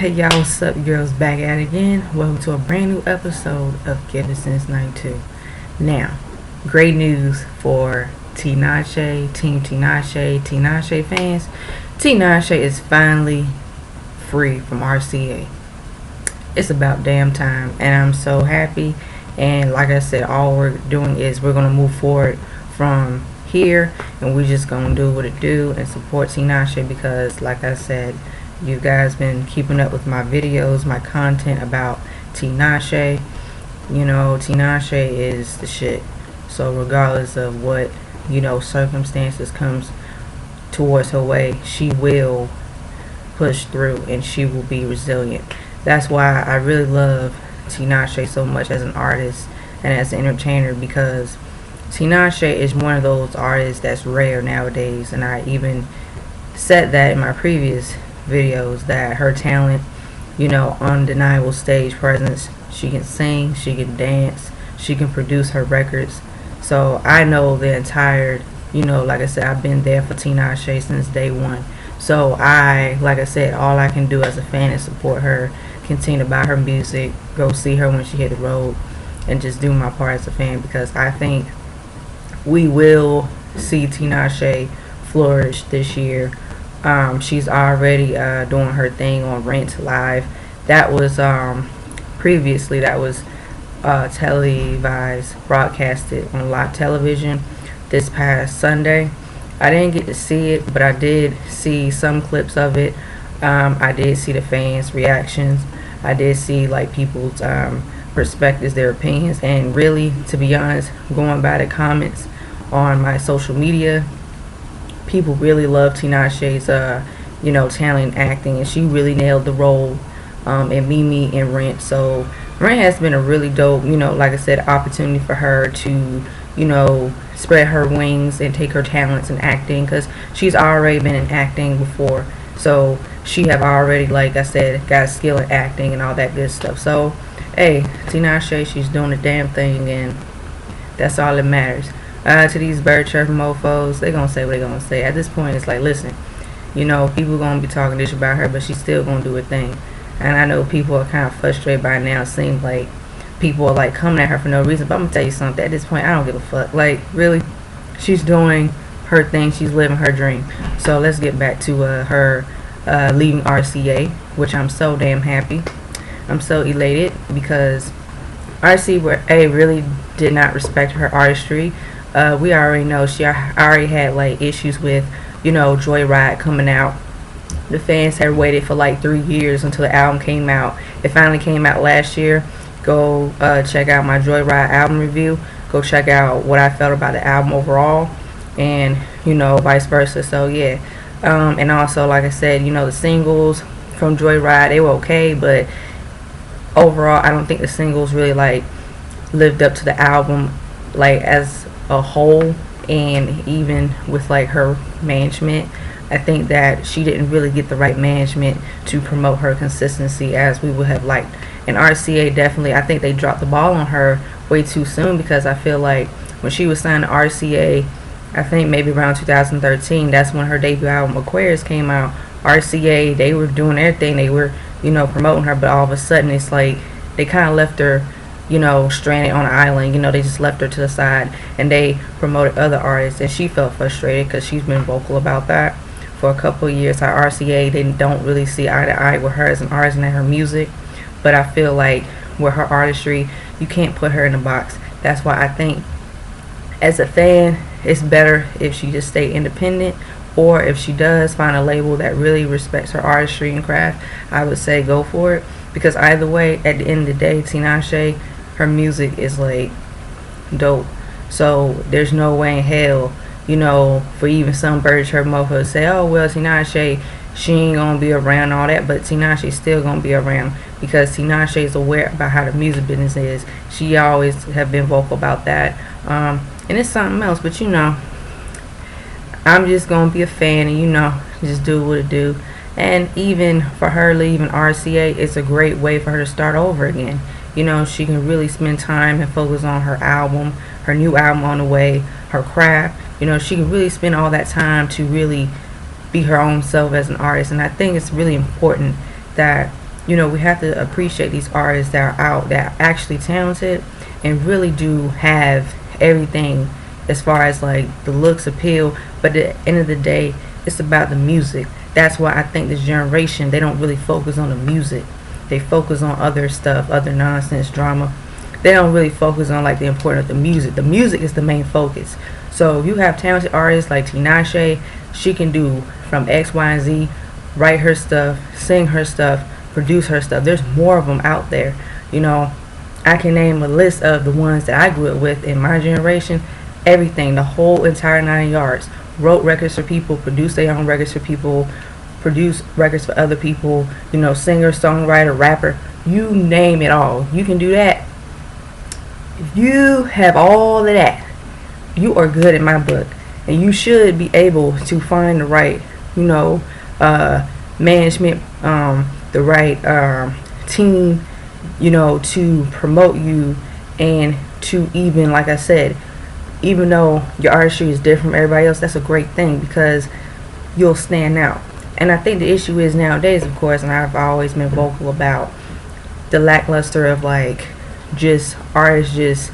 Hey y'all, what's up girls, back at it again. Welcome to a brand new episode of Get It Since 92. Now, great news for Tinashe, Team Tinashe fans. Tinashe is finally free from RCA. It's about damn time, and I'm so happy. And like I said, all we're doing is we're gonna move forward from here, and we're just gonna do what it do and support Tinashe because, like I said, you guys been keeping up with my videos, my content about Tinashe. You know, Tinashe is the shit. So regardless of what, circumstances comes towards her way, she will push through and she will be resilient. That's why I really love Tinashe so much as an artist and as an entertainer, because Tinashe is one of those artists that's rare nowadays, and I even said that in my previous videos that her talent, undeniable stage presence, she can sing, she can dance, she can produce her records. So I know the entire, like I said, I've been there for Tinashe since day one. So like I said, all I can do as a fan is support her, continue to buy her music, go see her when she hit the road, and just do my part as a fan, because I think we will see Tinashe flourish this year. She's already doing her thing on Rent Live. That was previously televised, broadcasted on live television this past Sunday. I didn't get to see it, but I did see some clips of it. I did see the fans' reactions. I did see people's perspectives, their opinions, and really, to be honest, going by the comments on my social media, people really love Tinashe's talent, acting, and she really nailed the role in Mimi and Rent. So Rent has been a really dope, like I said, opportunity for her to spread her wings and take her talents in acting, because she's already been in acting before. So she have already, like I said, got skill in acting and all that good stuff. So hey, Tinashe, she's doing the damn thing, and that's all that matters. To these bird chirp mofos, they gonna say what they gonna say. At this point, it's like, listen, people gonna be talking this about her, but she's still gonna do her thing. And I know people are kind of frustrated by now. It seems like people are coming at her for no reason. But I'm gonna tell you something. At this point, I don't give a fuck. Really, she's doing her thing. She's living her dream. So let's get back to her leaving RCA, which I'm so damn happy. I'm so elated because RCA really did not respect her artistry. We already know she already had issues with Joyride coming out. The fans had waited for 3 years until the album came out. It finally came out last year. Go check out my Joyride album review. Go check out what I felt about the album overall, and vice versa. So yeah, and also, like I said, the singles from Joyride, they were okay, but overall I don't think the singles really lived up to the album as a whole. And even with her management, I think that she didn't really get the right management to promote her consistency as we would have liked. And RCA definitely, I think they dropped the ball on her way too soon, because I feel like when she was signed to RCA, I think maybe around 2013, that's when her debut album Aquarius came out. RCA, they were doing everything, they were promoting her, but all of a sudden it's they kind of left her stranded on an island. They just left her to the side, and they promoted other artists, and she felt frustrated because she's been vocal about that for a couple of years. How RCA, they don't really see eye to eye with her as an artist and her music. But I feel like with her artistry, you can't put her in a box. That's why I think as a fan, it's better if she just stay independent, or if she does find a label that really respects her artistry and craft, I would say go for it. Because either way, at the end of the day, Tinashe, her music is dope. So there's no way in hell, for even some bird chirp mofo to say, oh well, Tinashe, she ain't gonna be around, all that. But Tinashe's still gonna be around, because Tinashe is aware about how the music business is. She always have been vocal about that. And it's something else, but I'm just gonna be a fan, and just do what it do. And even for her leaving RCA, it's a great way for her to start over again. She can really spend time and focus on her album, her new album on the way, her craft. She can really spend all that time to really be her own self as an artist. And I think it's really important that We have to appreciate these artists that are out, that are actually talented and really do have everything as far as like the looks appeal. But at the end of the day, it's about the music. That's why I think this generation, they don't really focus on the music. They focus on other stuff, other nonsense, drama. They don't really focus on like the importance of the music. The music is the main focus. So you have talented artists like Tinashe. She can do from X, Y, and Z, write her stuff, sing her stuff, produce her stuff. There's more of them out there. I can name a list of the ones that I grew up with in my generation. Everything, the whole entire 9 yards. Wrote records for people, produced their own records for people, produced records for other people, singer, songwriter, rapper, you name it all. You can do that. If you have all of that, you are good in my book. And you should be able to find the right, management, the right team, to promote you, and to even, like I said, even though your artistry is different from everybody else, that's a great thing because you'll stand out. And I think the issue is nowadays, of course, and I've always been vocal about the lackluster of like just artists just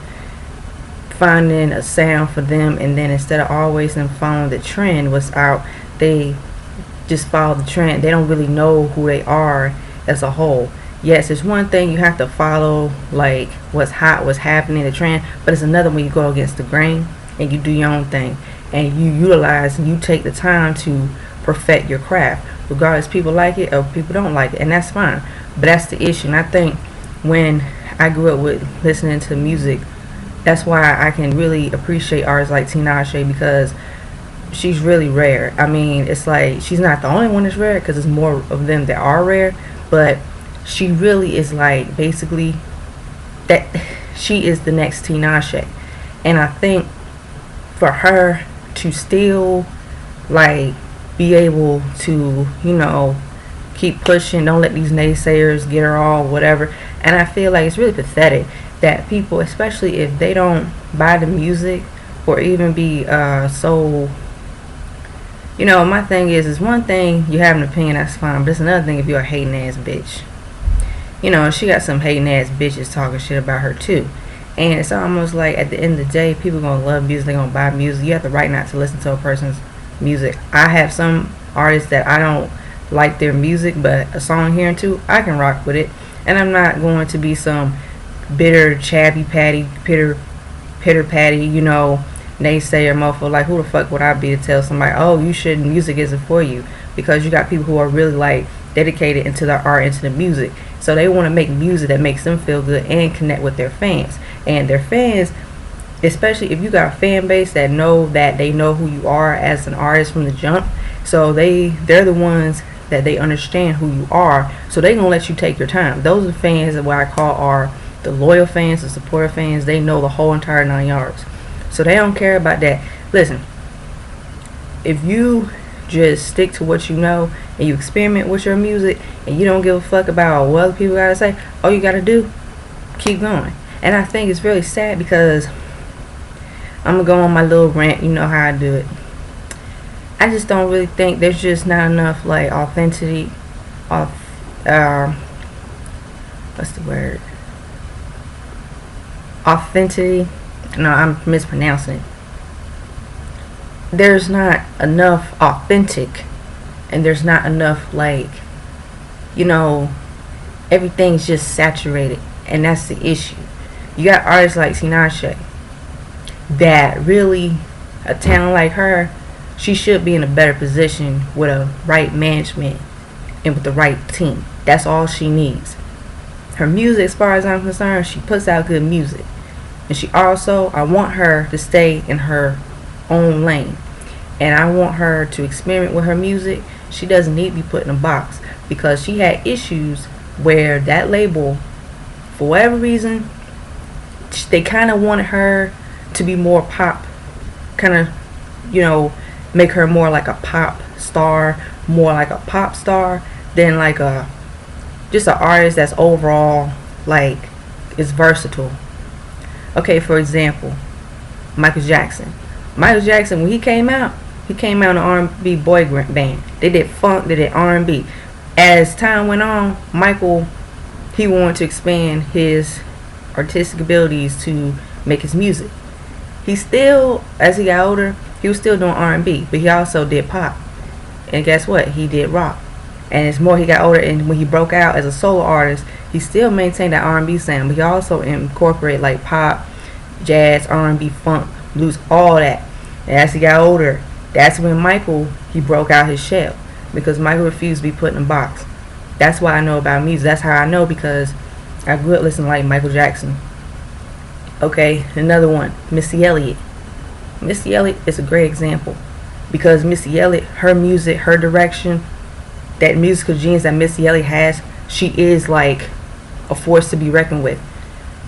finding a sound for them, and then instead of always them following the trend what's out, they just follow the trend. They don't really know who they are as a whole. Yes, it's one thing you have to follow like what's hot, what's happening, the trend, but it's another when you go against the grain and you do your own thing and you utilize and you take the time to perfect your craft, regardless people like it or people don't like it, and that's fine. But that's the issue. And I think when I grew up with listening to music, that's why I can really appreciate artists like Tinashe, because she's really rare. I mean, it's like she's not the only one that's rare because there's more of them that are rare, but she really is like basically that she is the next Tinashe. And I think for her to still like be able to keep pushing, don't let these naysayers get her all whatever. And I feel like it's really pathetic that people, especially if they don't buy the music or even be my thing is one thing you have an opinion, that's fine, but it's another thing if you're a hating ass bitch. She got some hating ass bitches talking shit about her too. And it's almost like at the end of the day, people gonna love music, they gonna buy music. You have the right not to listen to a person's music. I have some artists that I don't like their music, but a song here and two, I can rock with it. And I'm not going to be some bitter, chabby patty, pitter patty, naysayer motherfucker. Like, who the fuck would I be to tell somebody, oh, you shouldn't, music isn't for you? Because you got people who are really like dedicated into the art, into the music. So they want to make music that makes them feel good and connect with their fans. And their fans, especially if you got a fan base that they know who you are as an artist from the jump. So they're the ones that they understand who you are. So they gonna let you take your time. Those are fans that what I call are the loyal fans, the supporter fans. They know the whole entire 9 yards. So they don't care about that. Listen, if you just stick to what you know and you experiment with your music and you don't give a fuck about what other people gotta say, all you gotta do, keep going. And I think it's really sad because I'm gonna go on my little rant, you know how I do it. I just don't really think there's just not enough like authenticity of what's the word? Authenticity. No, I'm mispronouncing it. There's not enough authentic, and there's not enough like, everything's just saturated, and that's the issue. You got artists like Tinashe that really, a talent like her, she should be in a better position with a right management and with the right team. That's all she needs. Her music, as far as I'm concerned, she puts out good music. And she also, I want her to stay in her own lane. And I want her to experiment with her music. She doesn't need to be put in a box, because she had issues where that label, for whatever reason, they kind of wanted her to be more pop, kind of, make her more like a pop star, more like a pop star than like just an artist that's overall like is versatile. Okay, for example, Michael Jackson. Michael Jackson, when he came out in an R&B boy band. They did funk, they did R&B. As time went on, Michael, he wanted to expand his artistic abilities to make his music. He still, as he got older, he was still doing R&B, but he also did pop. And guess what? He did rock. And as more he got older, and when he broke out as a solo artist, he still maintained that R&B sound, but he also incorporated like pop, jazz, R&B, funk, blues, all that. And as he got older, that's when Michael, he broke out his shell, because Michael refused to be put in a box. That's why I know about music. That's how I know, because I grew up listening to like Michael Jackson. Okay, another one, Missy Elliott. Missy Elliott is a great example, because Missy Elliott, her music, her direction, that musical genius that Missy Elliott has, she is like a force to be reckoned with.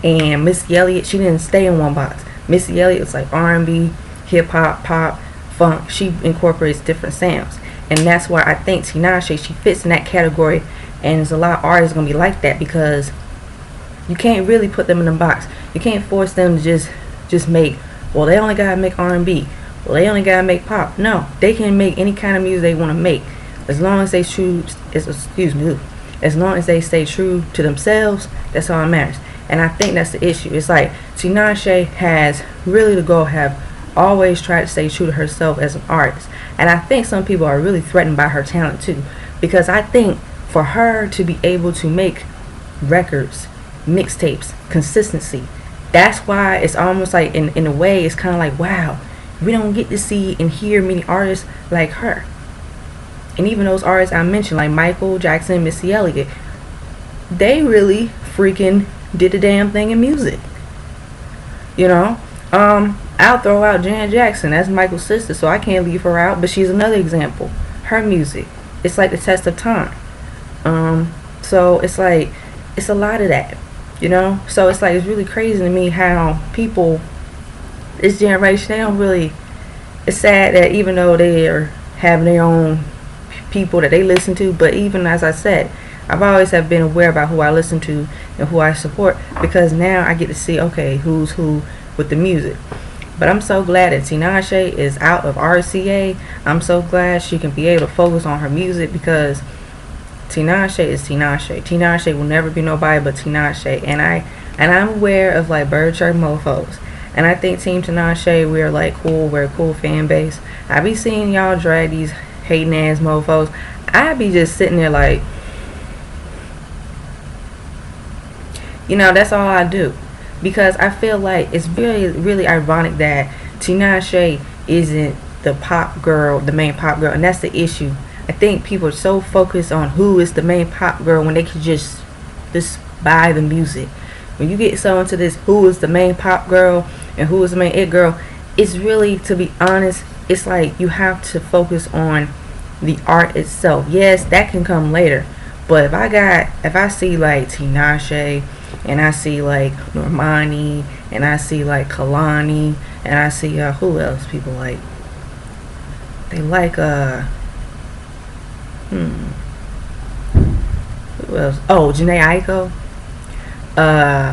And Missy Elliott, she didn't stay in one box. Missy Elliott is like R&B, hip hop, pop, funk. She incorporates different sounds, and that's why I think Tinashe, she fits in that category. And there's a lot of artists gonna be like that, because you can't really put them in a box. You can't force them to just make, well, they only gotta make R&B, well, they only gotta make pop. No, they can make any kind of music they want to make, as long as they as long as they stay true to themselves. That's all that matters. And I think that's the issue. It's like Tinashe has really to go have always tried to stay true to herself as an artist. And I think some people are really threatened by her talent too, because I think for her to be able to make records, mixtapes, consistency, that's why it's almost like in a way it's kind of like, wow, we don't get to see and hear many artists like her. And even those artists I mentioned, like Michael Jackson, Missy Elliott, they really freaking did the damn thing in music. You know, I'll throw out Janet Jackson. That's Michael's sister, so I can't leave her out. But she's another example. Her music, it's like the test of time. So it's like, it's a lot of that, you know. So it's like, it's really crazy to me how people, this generation, they don't really. It's sad that even though they are having their own people that they listen to, but even as I said, I've always have been aware about who I listen to and who I support, because now I get to see, okay, who's who with the music. But I'm so glad that Tinashe is out of RCA. I'm so glad she can be able to focus on her music, because Tinashe is Tinashe. Tinashe will never be nobody but Tinashe. And I'm aware of like bird shirt mofos. And I think Team Tinashe, we're like cool, we're a cool fan base. I be seeing y'all drag these hating ass mofos. I be just sitting there like, you know, that's all I do. Because I feel like it's really, really ironic that Tinashe isn't the pop girl, the main pop girl. And that's the issue. I think people are so focused on who is the main pop girl when they could just buy the music. When you get so into this, who is the main pop girl and who is the main it girl, it's really, to be honest, it's like you have to focus on the art itself. Yes, that can come later. But if I see like Tinashe, and I see like Normani, and I see like Kalani, and I see who else people like, they like who else? Oh, Janae Aiko.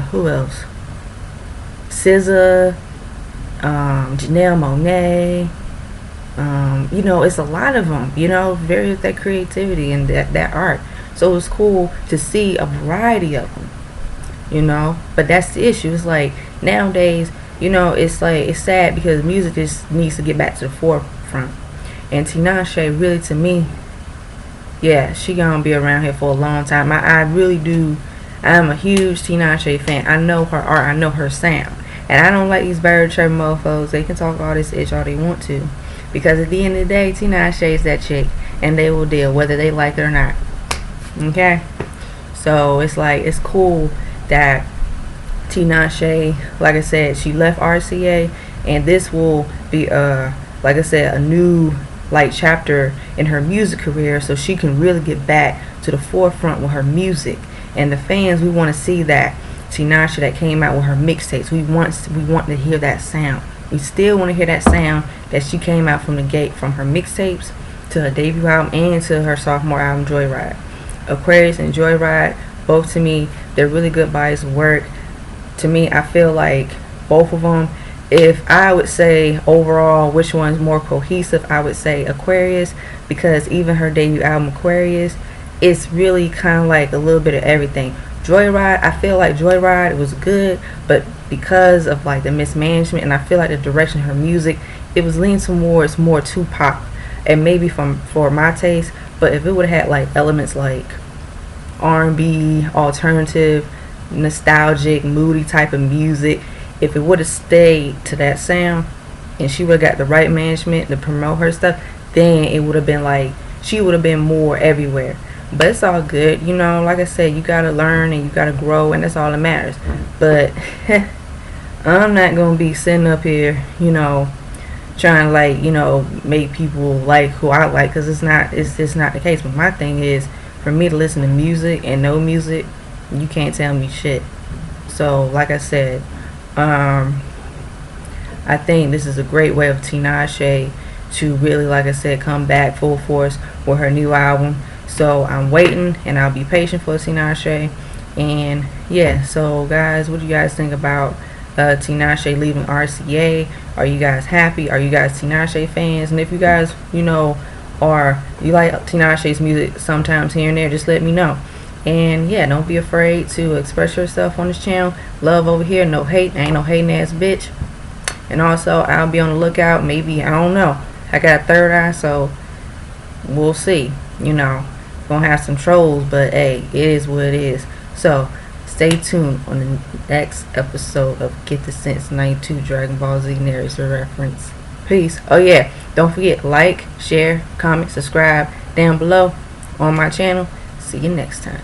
Who else? SZA, Janelle Monáe. You know, it's a lot of them. You know, very that creativity and that art. So it's cool to see a variety of them. You know, but that's the issue. It's like nowadays, you know, it's like, it's sad because music just needs to get back to the forefront. And Tinashe, really, to me, yeah, she gonna be around here for a long time. I really do. I'm a huge Tinashe fan. I know her art, I know her sound, and I don't like these bird shirt mofos. They can talk all this itch all they want to, because at the end of the day, Tinashe is that chick, and they will deal whether they like it or not. Okay, so it's like, it's cool that Tinashe, like I said, she left RCA, and this will be like I said, a new like chapter in her music career, so she can really get back to the forefront with her music. And the fans, we want to see that Tinashe that came out with her mixtapes. We want to hear that sound. We still want to hear that sound that she came out from the gate, from her mixtapes to her debut album and to her sophomore album, Joyride. Aquarius and Joyride, both to me, they're really good bodies of work. To me, I feel like both of them, if I would say overall which one's more cohesive, I would say Aquarius, because even her debut album Aquarius, it's really kind of like a little bit of everything. Joyride, I feel like Joyride was good, but because of like the mismanagement, and I feel like the direction of her music, it was leaning towards more Tupac, and maybe for my taste. But if it would have had like elements like R&B, alternative, nostalgic, moody type of music, if it would have stayed to that sound, and she would have got the right management to promote her stuff, then it would have been like she would have been more everywhere. But it's all good, you know. Like I said, you gotta learn and you gotta grow, and that's all that matters. But I'm not gonna be sitting up here, you know, trying to like, you know, make people like who I like, because it's just not the case. But my thing is, for me to listen to music and know music, you can't tell me shit. So like I said, I think this is a great way of Tinashe to really, like I said, come back full force with her new album. So I'm waiting, and I'll be patient for Tinashe. And yeah, so guys, what do you guys think about Tinashe leaving RCA? Are you guys happy? Are you guys Tinashe fans? And if you guys, you know, you like Tinashe's music sometimes here and there, just let me know. And yeah, don't be afraid to express yourself on this channel. Love over here, no hate. I ain't no hating ass bitch. And also, I'll be on the lookout. Maybe, I don't know, I got a third eye, so we'll see. You know, gonna have some trolls, but hey, it is what it is. So stay tuned on the next episode of Get the Sense 92 Dragon Ball Z Narrator Reference. Peace. Oh yeah, don't forget, like, share, comment, subscribe down below on my channel. See you next time.